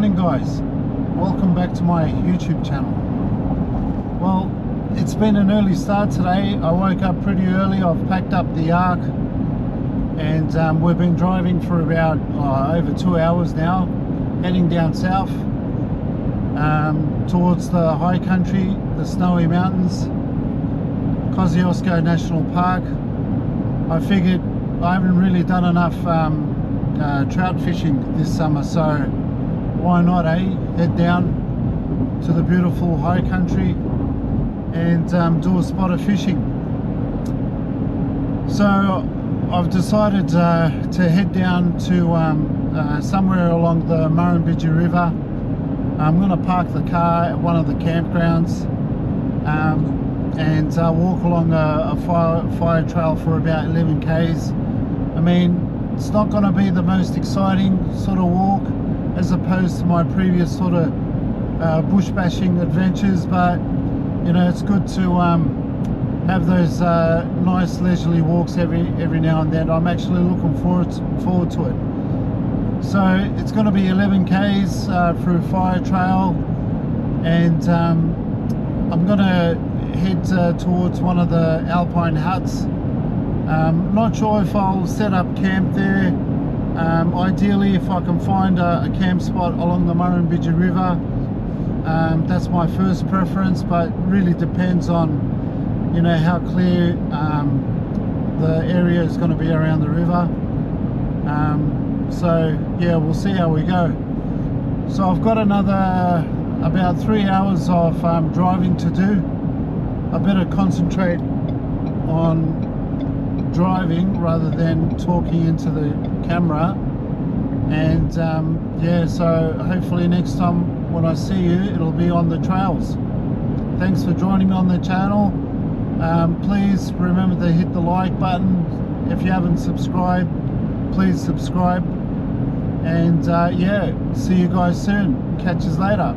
morning guys, welcome back to my YouTube channel. Well, it's been an early start today. I woke up pretty early. I've packed up the Ark and we've been driving for about over 2 hours now, heading down south towards the high country, the snowy mountains, Kosciuszko National Park. I figured I haven't really done enough trout fishing this summer, so why not head down to the beautiful high country and do a spot of fishing. So I've decided to head down to somewhere along the Murrumbidgee River. I'm going to park the car at one of the campgrounds and walk along a fire trail for about 11 k's. I mean, it's not going to be the most exciting sort of walk as opposed to my previous sort of bush bashing adventures, but you know, it's good to have those nice leisurely walks every now and then. I'm actually looking forward to it. So it's going to be 11 k's through fire trail, and I'm going to head towards one of the alpine huts. Not sure if I'll set up camp there. Ideally, if I can find a camp spot along the Murrumbidgee River, that's my first preference, but really depends on, you know, how clear the area is going to be around the river. So yeah, we'll see how we go. So I've got another about 3 hours of driving to do. I better concentrate on driving rather than talking into the camera, and yeah, so hopefully next time when I see you, it'll be on the trails. Thanks for joining me on the channel. Please remember to hit the like button. If you haven't subscribed, please subscribe, and yeah, see you guys soon. Catch us later.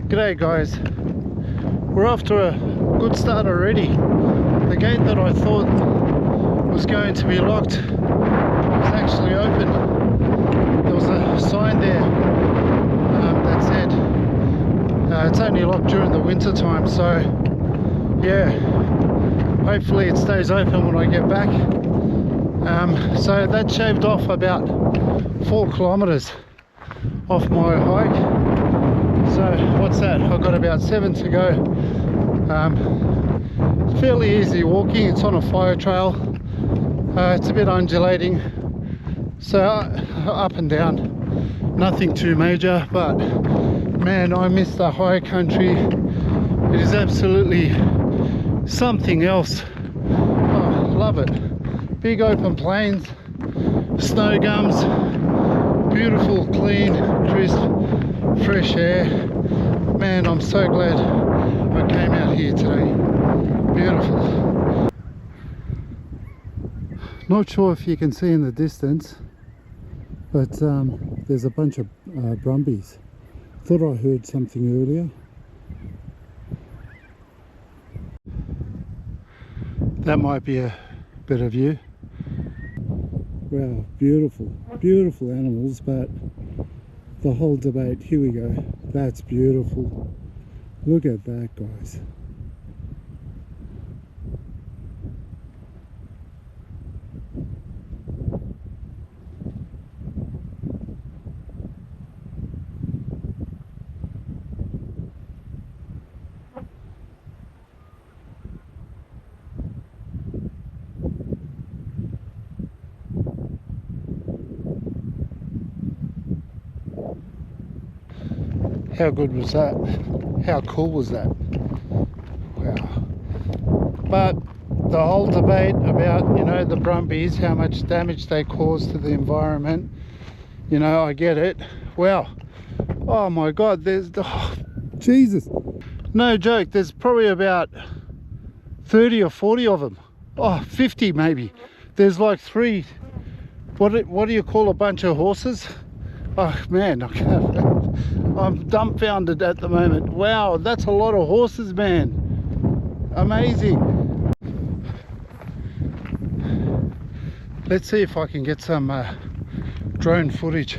G'day guys, we're off to a good start already. The gate that I thought was going to be locked was actually open. There was a sign there that said it's only locked during the winter time, so yeah, hopefully it stays open when I get back. So that shaved off about 4 kilometers off my hike. So what's that? I've got about 7 to go. It's fairly easy walking. It's on a fire trail. It's a bit undulating, so up and down. Nothing too major, but man, I miss the high country. It is absolutely something else. Oh, love it. Big open plains, snow gums, beautiful, clean, crisp, fresh air. Man, I'm so glad I came out here today. Beautiful. Not sure if you can see in the distance, but there's a bunch of brumbies. Thought I heard something earlier. That might be a better view. Wow, beautiful, beautiful animals, but the whole debate, here we go. That's beautiful. Look at that, guys. How good was that? How cool was that? Wow. But the whole debate about, you know, the brumbies, how much damage they cause to the environment, you know, I get it. Wow. Oh my God, there's, oh, Jesus. No joke, there's probably about 30 or 40 of them. Oh, 50 maybe. There's like 3, what do you call a bunch of horses? Oh man, I can't. I'm dumbfounded at the moment. Wow, that's a lot of horses, man. Amazing. Let's see if I can get some drone footage.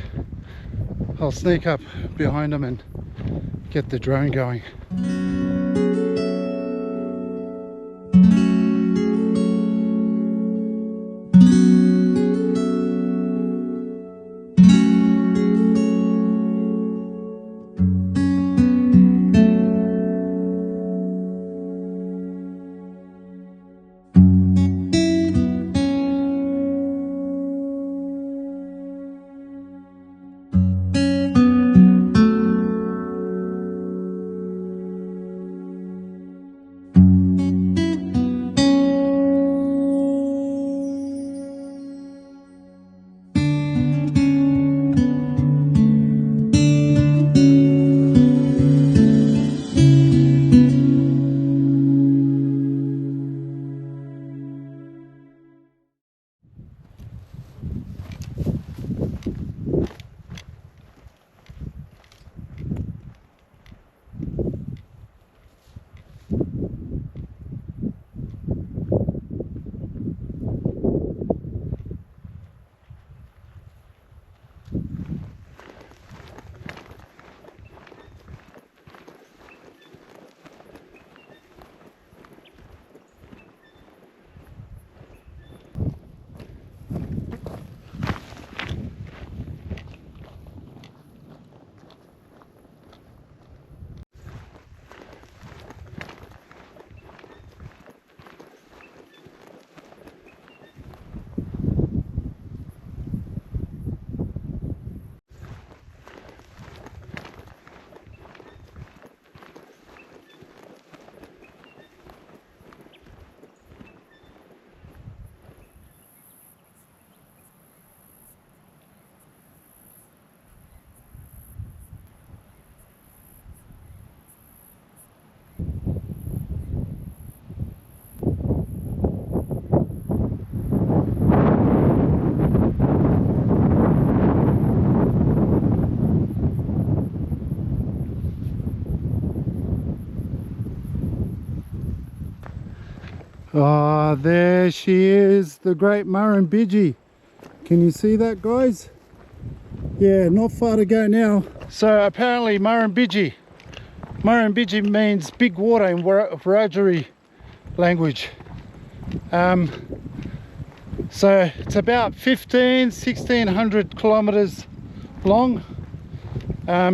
I'll sneak up behind them and get the drone going. Ah, there she is, the great Murrumbidgee. Can you see that, guys? Yeah, not far to go now. So apparently Murrumbidgee means big water in Wiradjuri language. So it's about 1600 kilometers long.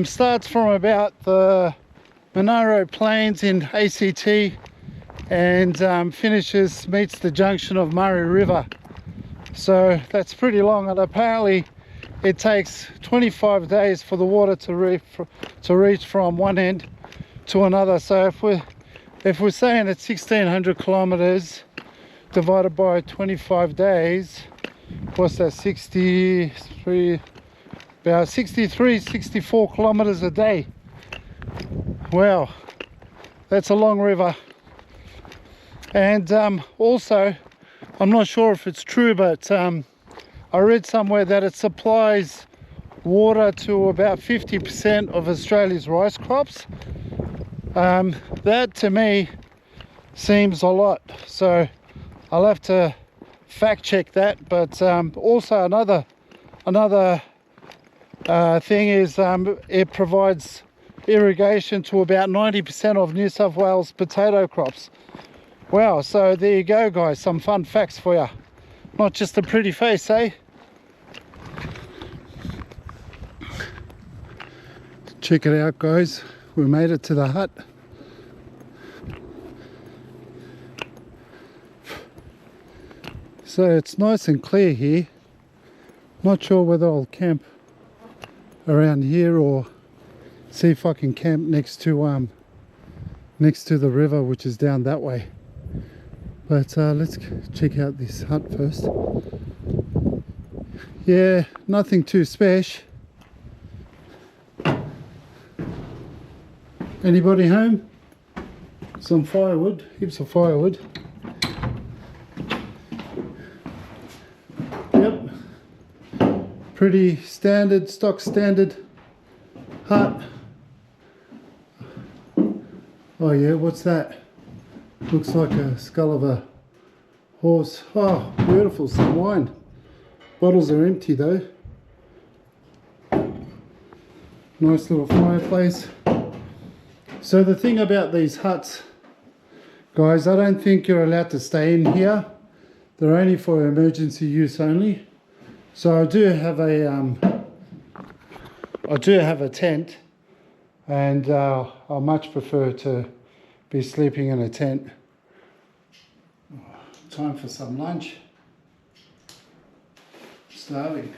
Starts from about the Monaro Plains in ACT and meets the junction of Murray River. So that's pretty long, and apparently it takes 25 days for the water to reach from one end to another. So if we're saying it's 1600 kilometers divided by 25 days, what's that, 64 kilometers a day. Wow, that's a long river. And also, I'm not sure if it's true, but I read somewhere that it supplies water to about 50% of Australia's rice crops. That to me seems a lot, so I'll have to fact check that. But also another thing is it provides irrigation to about 90% of New South Wales potato crops. Wow, so there you go guys, some fun facts for you. Not just a pretty face, eh? Check it out guys, we made it to the hut. So it's nice and clear here. Not sure whether I'll camp around here or see if I can camp next to the river, which is down that way. But let's check out this hut first. Yeah, nothing too special. Anybody home? Some firewood, heaps of firewood. Yep, pretty standard, stock standard hut. Oh yeah, what's that? Looks like a skull of a horse. Oh, beautiful, some wine. Bottles are empty though. Nice little fireplace. So the thing about these huts, guys, I don't think you're allowed to stay in here. They're only for emergency use only. So I do have a tent, and I much prefer to be sleeping in a tent. Time for some lunch. Starving.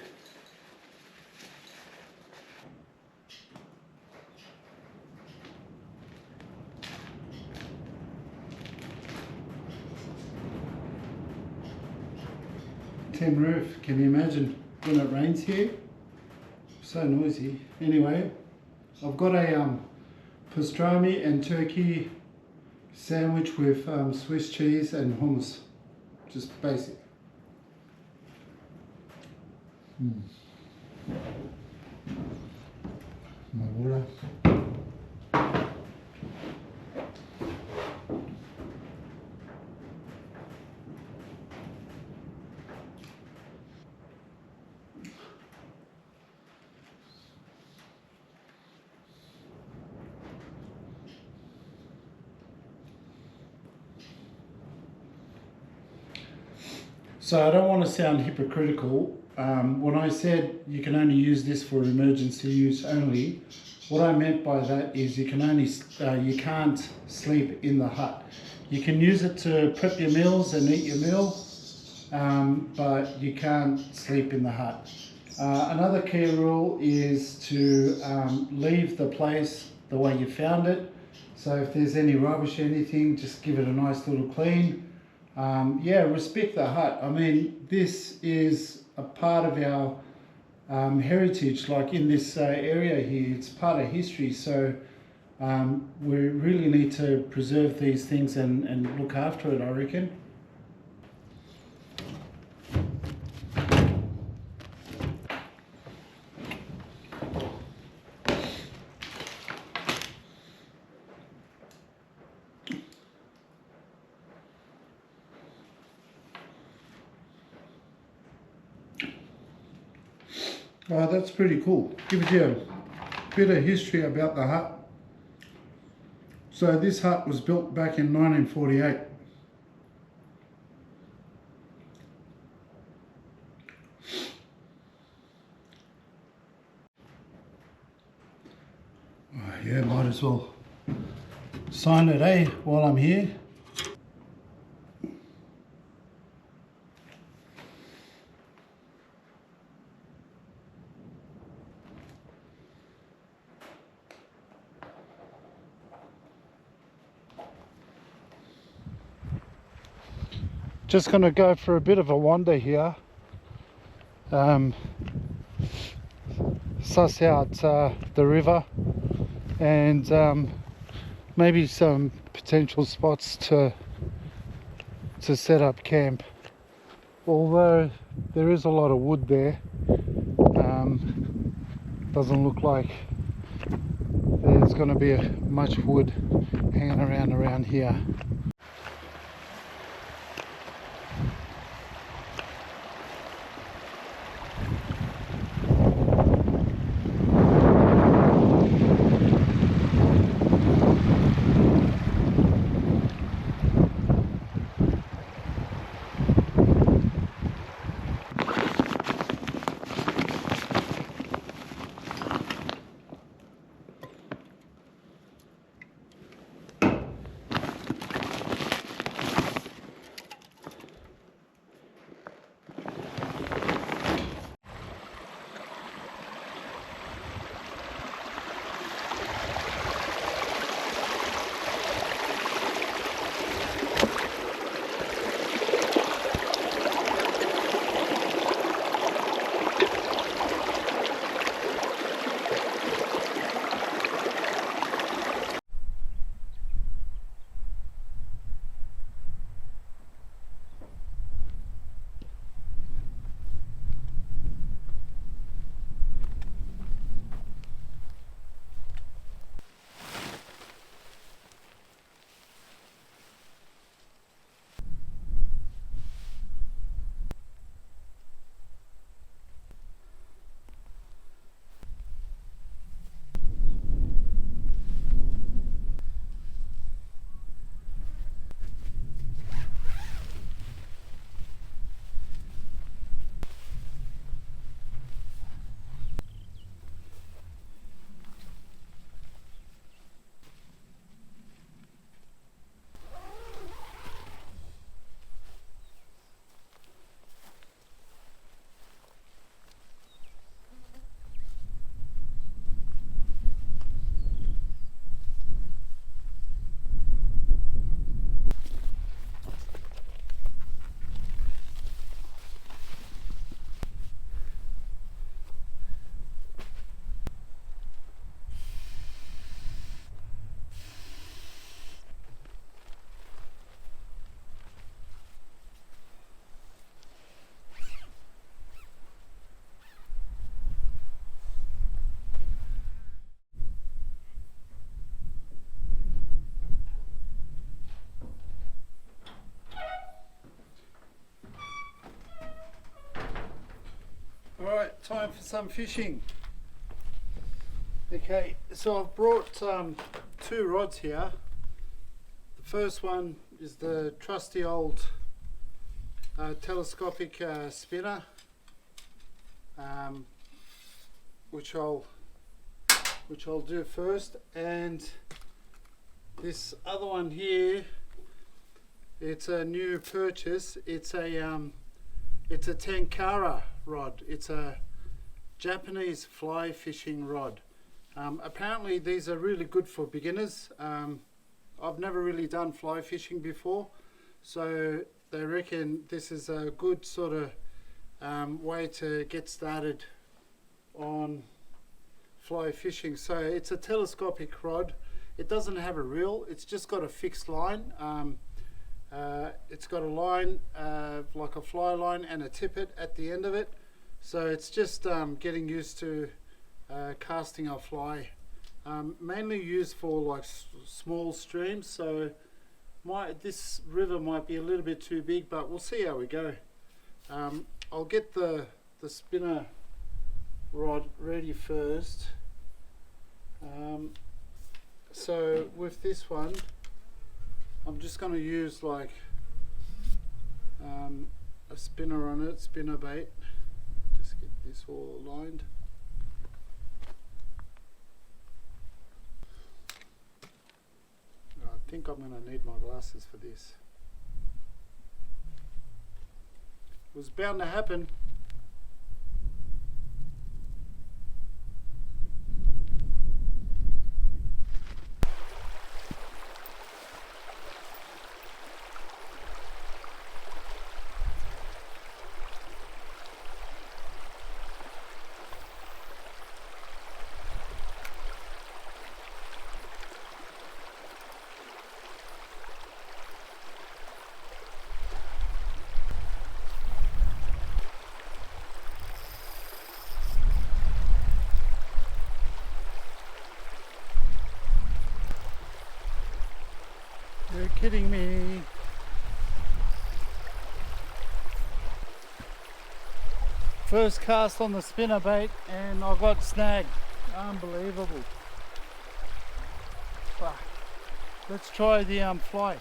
Tin roof, can you imagine when it rains here? So noisy. Anyway, I've got a pastrami and turkey sandwich with Swiss cheese and hummus. Just basic. My water. So I don't want to sound hypocritical. When I said you can only use this for emergency use only, what I meant by that is you can't sleep in the hut. You can use it to prep your meals and eat your meal, but you can't sleep in the hut. Another key rule is to leave the place the way you found it. So if there's any rubbish or anything, just give it a nice little clean. Yeah, respect the hut. I mean, this is a part of our heritage, like in this area here. It's part of history, so we really need to preserve these things and look after it, I reckon. That's pretty cool. Gives you a bit of history about the hut. So this hut was built back in 1948. Oh, yeah, might as well sign it, eh, while I'm here. Just going to go for a bit of a wander here, suss out the river, and maybe some potential spots to set up camp. Although there is a lot of wood there, doesn't look like there's going to be much wood hanging around here. Alright, time for some fishing. Okay, so I've brought two rods here. The first one is the trusty old telescopic spinner, which I'll do first, and this other one here, it's a new purchase. It's a tenkara rod. It's a Japanese fly fishing rod. Apparently these are really good for beginners. I've never really done fly fishing before, so they reckon this is a good sort of way to get started on fly fishing. So it's a telescopic rod. It doesn't have a reel, it's just got a fixed line. It's got a line like a fly line and a tippet at the end of it, so it's just getting used to casting a fly. Mainly used for like small streams, so this river might be a little bit too big, but we'll see how we go. I'll get the spinner rod ready first. So with this one, I'm just going to use like a spinner on it, spinner bait. Just get this all aligned. I think I'm going to need my glasses for this. It was bound to happen. kidding me? First cast on the spinnerbait and I got snagged. Unbelievable. Fuck. Let's try the fly.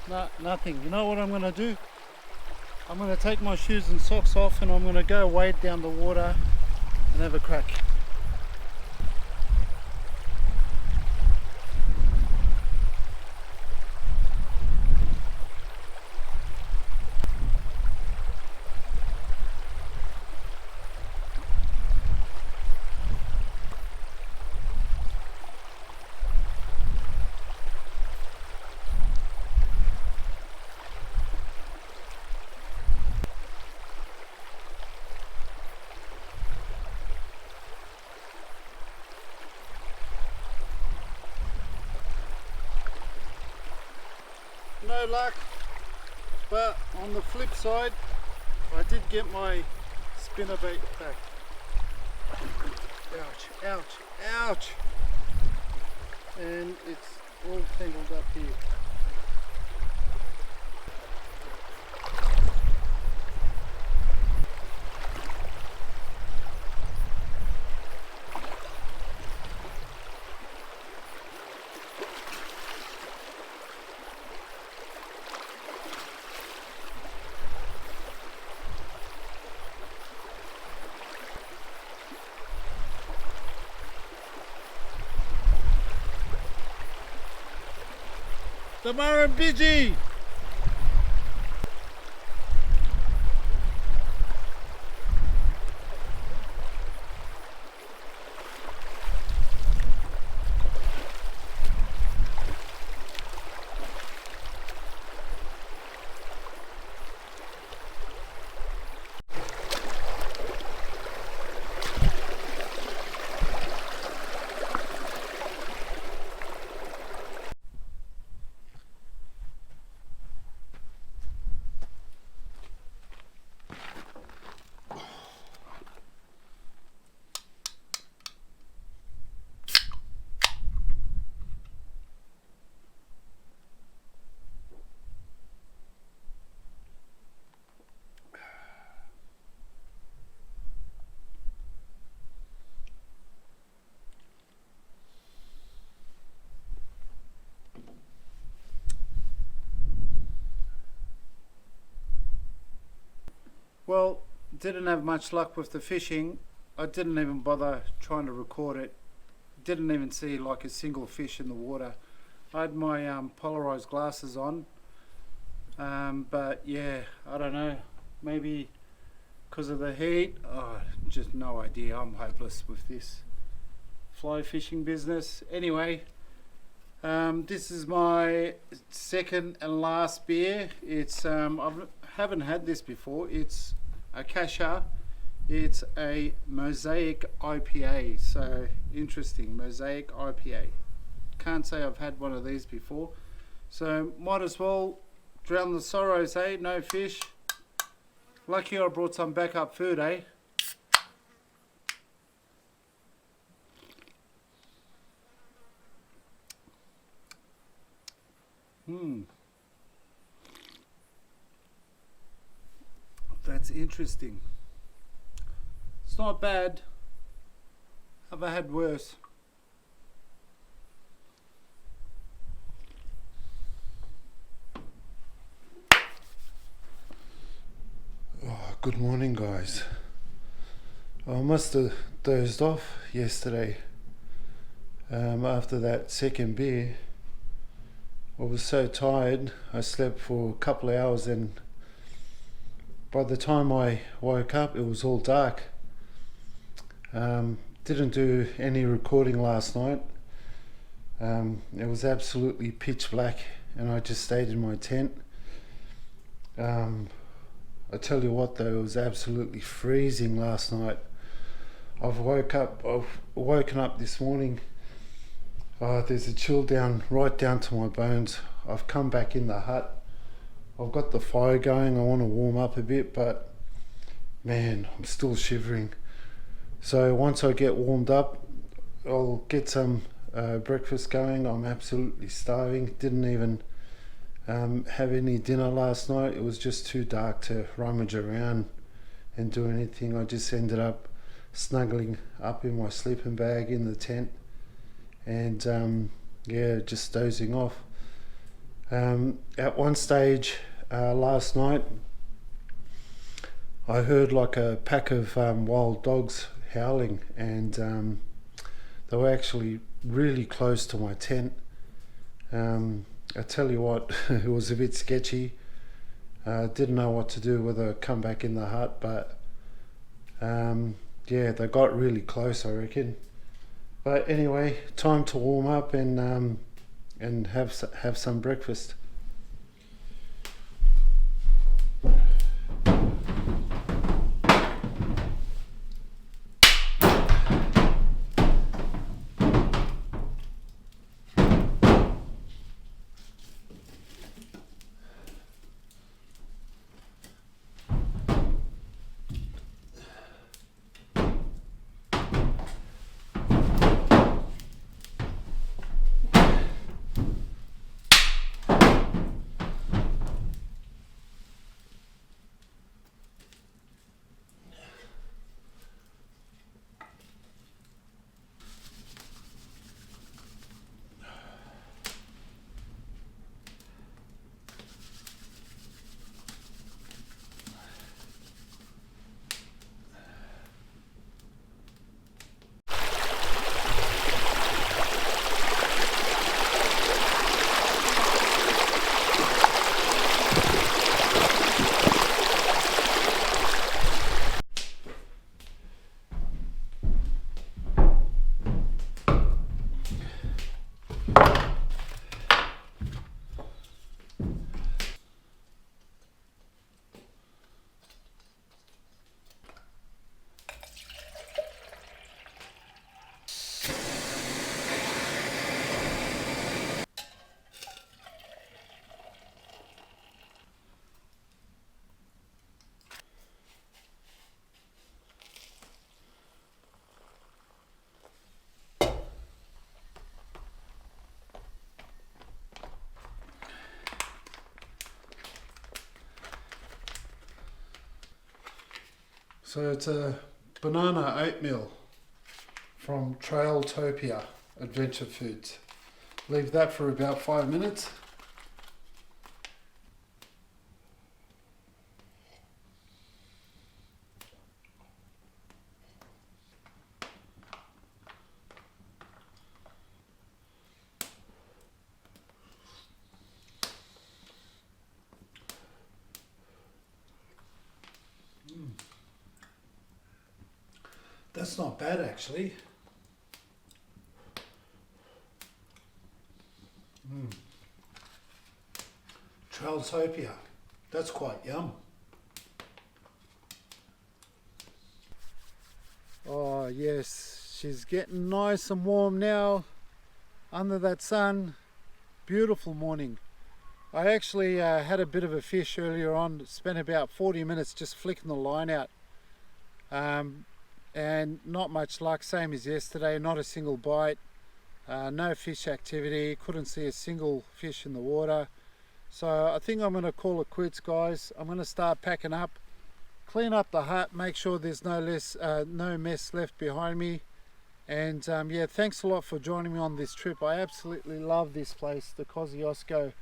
No, nothing. You know what I'm going to do? I'm going to take my shoes and socks off and I'm going to go wade down the water and have a crack. No luck, but on the flip side I did get my spinnerbait back. Ouch, ouch, ouch, and it's all tangled up here. The Murrumbidgee! Well, didn't have much luck with the fishing. I didn't even bother trying to record it. Didn't even see like a single fish in the water. I had my polarized glasses on, but yeah, I don't know, maybe because of the heat. Oh, just no idea. I'm hopeless with this fly fishing business. Anyway, this is my second and last beer. It's I haven't had this before. It's a Casstrom. It's a Mosaic IPA. So interesting, Mosaic IPA. Can't say I've had one of these before. So might as well drown the sorrows, eh? No fish. Lucky I brought some backup food, eh? That's interesting. It's not bad. Have I had worse? Oh, good morning, guys. I must have dozed off yesterday after that second beer. I was so tired. I slept for a couple of hours, and by the time I woke up it was all dark. Didn't do any recording last night. It was absolutely pitch black and I just stayed in my tent. I tell you what though, it was absolutely freezing last night. I've woken up this morning. There's a chill right down to my bones. I've come back in the hut. I've got the fire going. I want to warm up a bit, but man, I'm still shivering. So once I get warmed up, I'll get some breakfast going. I'm absolutely starving. Didn't even have any dinner last night. It was just too dark to rummage around and do anything. I just ended up snuggling up in my sleeping bag in the tent and yeah, just dozing off. At one stage last night I heard like a pack of wild dogs howling, and they were actually really close to my tent. I tell you what, it was a bit sketchy. Didn't know what to do, whether come back in the hut, but yeah, they got really close, I reckon. But anyway, time to warm up and have some breakfast. So it's a banana oatmeal from Trailtopia Adventure Foods. Leave that for about 5 minutes. That's not bad actually. Trailtopia, that's quite yum. Oh yes, she's getting nice and warm now under that sun. Beautiful morning. I actually had a bit of a fish earlier on, spent about 40 minutes just flicking the line out. And not much luck, same as yesterday, not a single bite, no fish activity, couldn't see a single fish in the water. So I think I'm going to call it quits, guys. I'm going to start packing up clean up the hut, make sure there's no mess left behind me. And yeah, thanks a lot for joining me on this trip. I absolutely love this place, the Kosciuszko,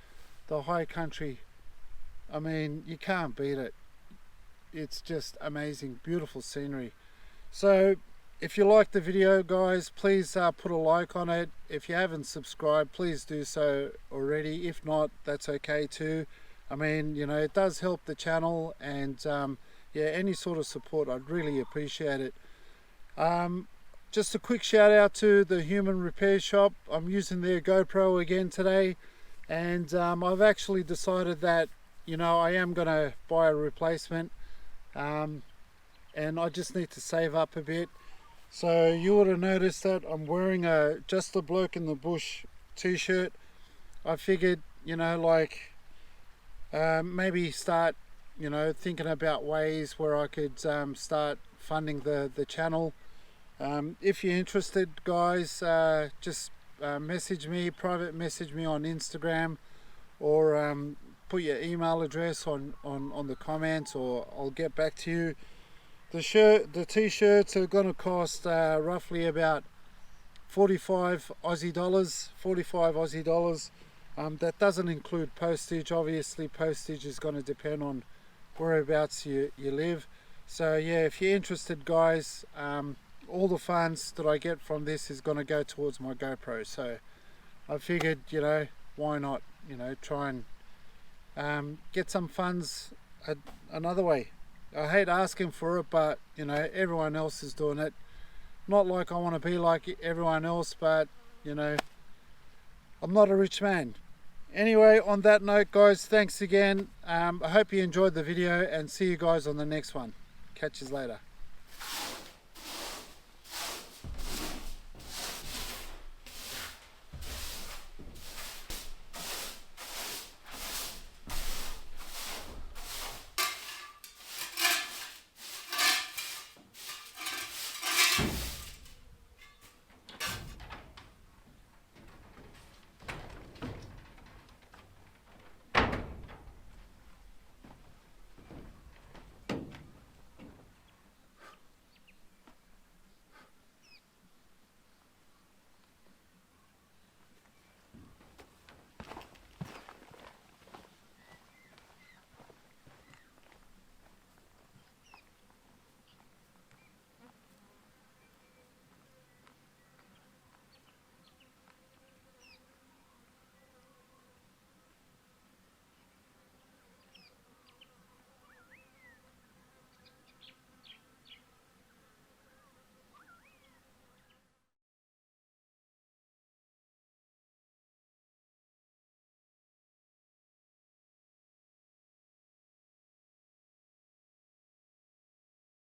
the high country. I mean, you can't beat it. It's just amazing, beautiful scenery. So if you like the video, guys, please put a like on it. If you haven't subscribed, please do so already. If not, that's okay too. I mean, you know, it does help the channel, and yeah, any sort of support, I'd really appreciate it. Just a quick shout out to the Human Repair Shop. I'm using their GoPro again today, and I've actually decided that, you know, I am going to buy a replacement, and I just need to save up a bit. So you would have noticed that I'm wearing just a Bloke in the Bush t-shirt. I figured, you know, like maybe start, you know, thinking about ways where I could start funding the channel. If you're interested, guys, just message me, private message me on Instagram, or put your email address on the comments, or I'll get back to you. The t-shirts are going to cost roughly about 45 Aussie dollars. That doesn't include postage. Obviously postage is going to depend on whereabouts you live. So yeah, if you're interested, guys, all the funds that I get from this is going to go towards my GoPro. So I figured, you know, why not, you know, try and get some funds another way. I hate asking for it, but you know, everyone else is doing it. Not like I want to be like everyone else, but you know, I'm not a rich man. Anyway, on that note, guys, thanks again. I hope you enjoyed the video, and see you guys on the next one. Catch you later.